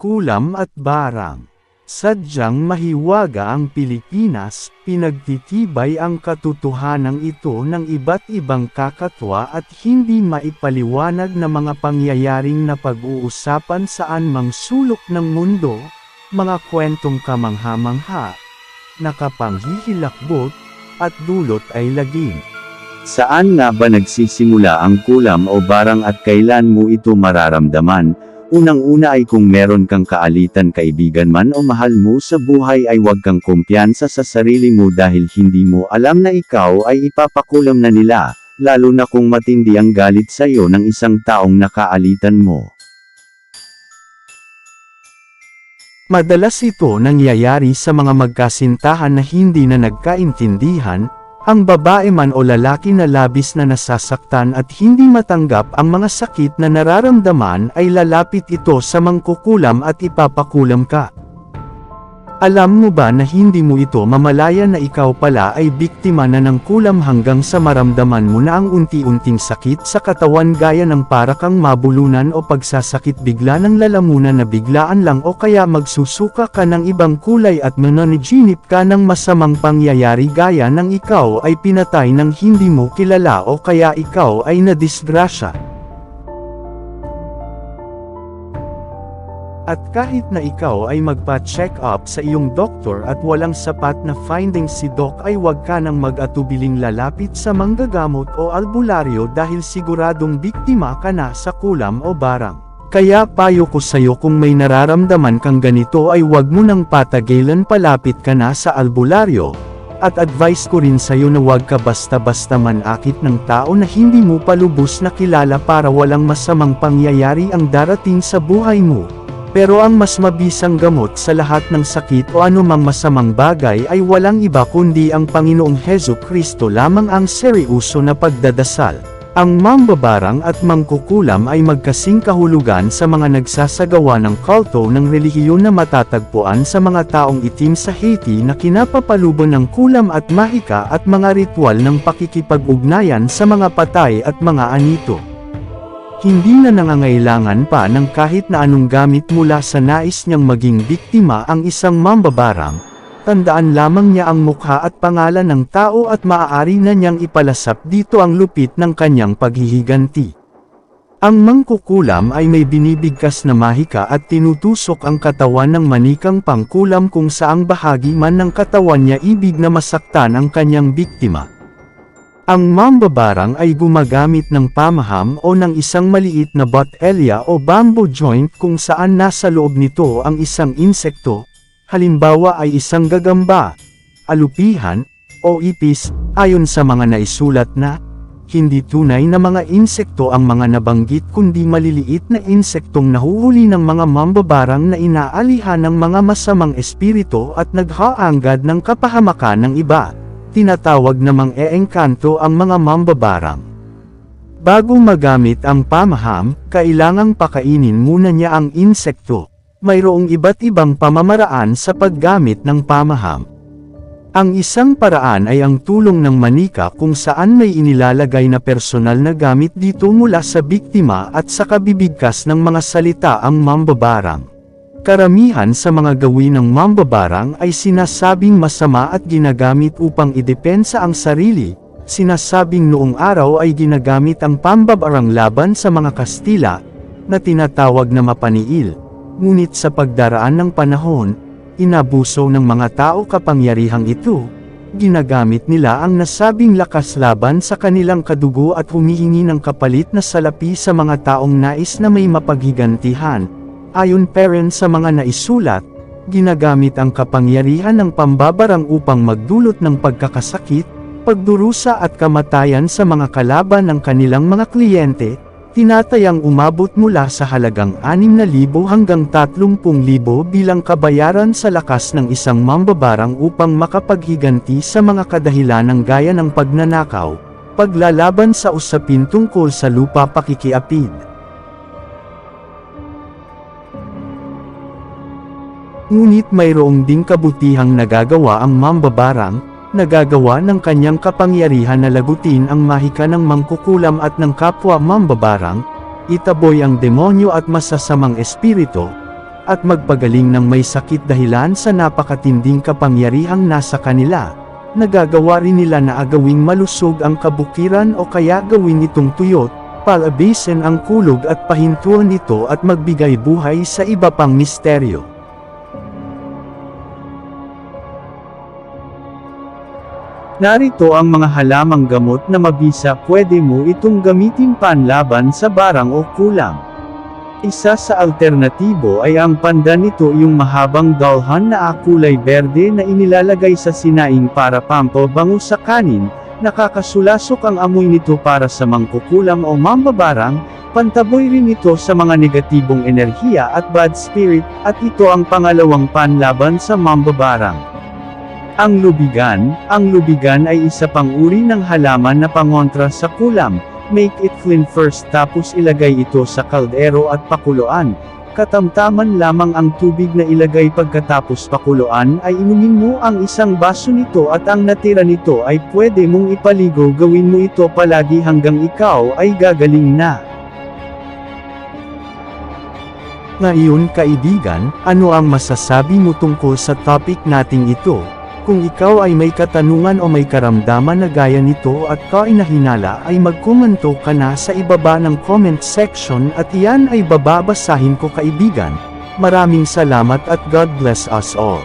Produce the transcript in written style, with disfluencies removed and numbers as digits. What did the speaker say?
Kulam at barang. Sadyang mahiwaga ang Pilipinas, pinagtitibay ang katotohanan ito ng iba't ibang kakatwa at hindi maipaliwanag na mga pangyayaring napag-uusapan saan mang sulok ng mundo, mga kwentong kamangha-mangha, nakapanghihilakbot, at dulot ay lagim. Saan nga ba nagsisimula ang kulam o barang at kailan mo ito mararamdaman? Unang-una ay kung meron kang kaalitan, kaibigan man o mahal mo sa buhay, ay huwag kang kumpiyansa sa sarili mo dahil hindi mo alam na ikaw ay ipapakulam na nila, lalo na kung matindi ang galit sa iyo ng isang taong nakaalitan mo. Madalas ito nangyayari sa mga magkasintahan na hindi na nagkaintindihan, ang babae man o lalaki na labis na nasasaktan at hindi matanggap ang mga sakit na nararamdaman ay lalapit ito sa mangkukulam at ipapakulam ka. Alam mo ba na hindi mo ito mamalaya na ikaw pala ay biktima na ng kulam hanggang sa maramdaman mo na ang unti-unting sakit sa katawan gaya ng para kang mabulunan o pagsasakit bigla ng lalamunan na biglaan lang o kaya magsusuka ka ng ibang kulay at mananaginip ka ng masamang pangyayari gaya ng ikaw ay pinatay ng hindi mo kilala o kaya ikaw ay nadisgrasya. At kahit na ikaw ay magpa-check up sa iyong doktor at walang sapat na findings si Doc, ay huwag ka nang mag-atubiling lalapit sa manggagamot o albularyo dahil siguradong biktima ka na sa kulam o barang. Kaya payo ko sa'yo, kung may nararamdaman kang ganito ay huwag mo nang patagilan, palapit ka na sa albularyo. At advice ko rin sa'yo na huwag ka basta-basta manakit ng tao na hindi mo pa lubos na kilala para walang masamang pangyayari ang darating sa buhay mo. Pero ang mas mabisang gamot sa lahat ng sakit o anumang masamang bagay ay walang iba kundi ang Panginoong Hesukristo lamang. Ang seryoso na pagdadasal, ang mambabarang at mangkukulam ay magkasing kahulugan sa mga nagsasagawa ng kulto ng relihiyon na matatagpuan sa mga taong itim sa Haiti na kinapapalubon ng kulam at mahika at mga ritual ng pakikipag-ugnayan sa mga patay at mga anito. Hindi na nangangailangan pa ng kahit na anong gamit mula sa nais niyang maging biktima ang isang mambabarang. Tandaan lamang niya ang mukha at pangalan ng tao at maaari na niyang ipalasap dito ang lupit ng kanyang paghihiganti. Ang mangkukulam ay may binibigkas na mahika at tinutusok ang katawan ng manikang pangkulam kung saang bahagi man ng katawan niya ibig na masaktan ang kanyang biktima. Ang mambabarang ay gumagamit ng pamaham o ng isang maliit na botelya o bamboo joint kung saan nasa loob nito ang isang insekto, halimbawa ay isang gagamba, alupihan, o ipis. Ayon sa mga naisulat na, hindi tunay na mga insekto ang mga nabanggit kundi maliliit na insektong nahuhuli ng mga mambabarang na inaalihan ng mga masamang espiritu at naghaanggad ng kapahamakan ng iba. Tinatawag namang eengkanto ang mga mambabarang. Bago magamit ang pamaham, kailangang pakainin muna niya ang insekto. Mayroong iba't ibang pamamaraan sa paggamit ng pamaham. Ang isang paraan ay ang tulong ng manika kung saan may inilalagay na personal na gamit dito mula sa biktima at sa kabibigkas ng mga salita ang mambabarang. Karamihan sa mga gawin ng mambabarang ay sinasabing masama at ginagamit upang idepensa ang sarili. Sinasabing noong araw ay ginagamit ang pambabarang laban sa mga Kastila, na tinatawag na mapaniil. Ngunit sa pagdaraan ng panahon, inabuso ng mga tao kapangyarihang ito. Ginagamit nila ang nasabing lakas laban sa kanilang kadugo at humihingi ng kapalit na salapi sa mga taong nais na may mapaghigantihan. Ayon pa rin sa mga naisulat, ginagamit ang kapangyarihan ng pambabarang upang magdulot ng pagkakasakit, pagdurusa at kamatayan sa mga kalaban ng kanilang mga kliyente. Tinatayang umabot mula sa halagang 6,000 hanggang 30,000 bilang kabayaran sa lakas ng isang mambabarang upang makapaghiganti sa mga kadahilanang gaya ng pagnanakaw, paglalaban sa usapin tungkol sa lupa, pakikiapid. Ngunit mayroong ding kabutihang nagagawa ang mambabarang, nagagawa ng kanyang kapangyarihan na lagutin ang mahika ng mangkukulam at ng kapwa mambabarang, itaboy ang demonyo at masasamang espiritu, at magpagaling ng may sakit dahilan sa napakatinding kapangyarihang nasa kanila. Nagagawa rin nila na agawing malusog ang kabukiran o kaya gawin itong tuyot, palabasin ang kulog at pahintuan ito at magbigay buhay sa iba pang misteryo. Narito ang mga halamang gamot na mabisa, pwede mo itong gamitin panlaban sa barang o kulam. Isa sa alternatibo ay ang pandan, nito yung mahabang dalhan na kulay berde na inilalagay sa sinaing para pampabango sa kanin. Nakakasulasok ang amoy nito para sa mangkukulam o mambabarang, pantaboy rin ito sa mga negatibong enerhiya at bad spirit, at ito ang pangalawang panlaban sa mambabarang. Ang lubigan ay isa pang uri ng halaman na pangontra sa kulam. Make it clean first tapos ilagay ito sa kaldero at pakuluan. Katamtaman lamang ang tubig na ilagay pagkatapos pakuluan ay inumin mo ang isang baso nito at ang natira nito ay pwede mong ipaligo. Gawin mo ito palagi hanggang ikaw ay gagaling na. Ngayon kaibigan, ano ang masasabi mo tungkol sa topic nating ito? Kung ikaw ay may katanungan o may karamdaman na gaya nito at kainahinala ay magkomento ka na sa ibaba ng comment section at iyan ay bababasahin ko kaibigan. Maraming salamat at God bless us all.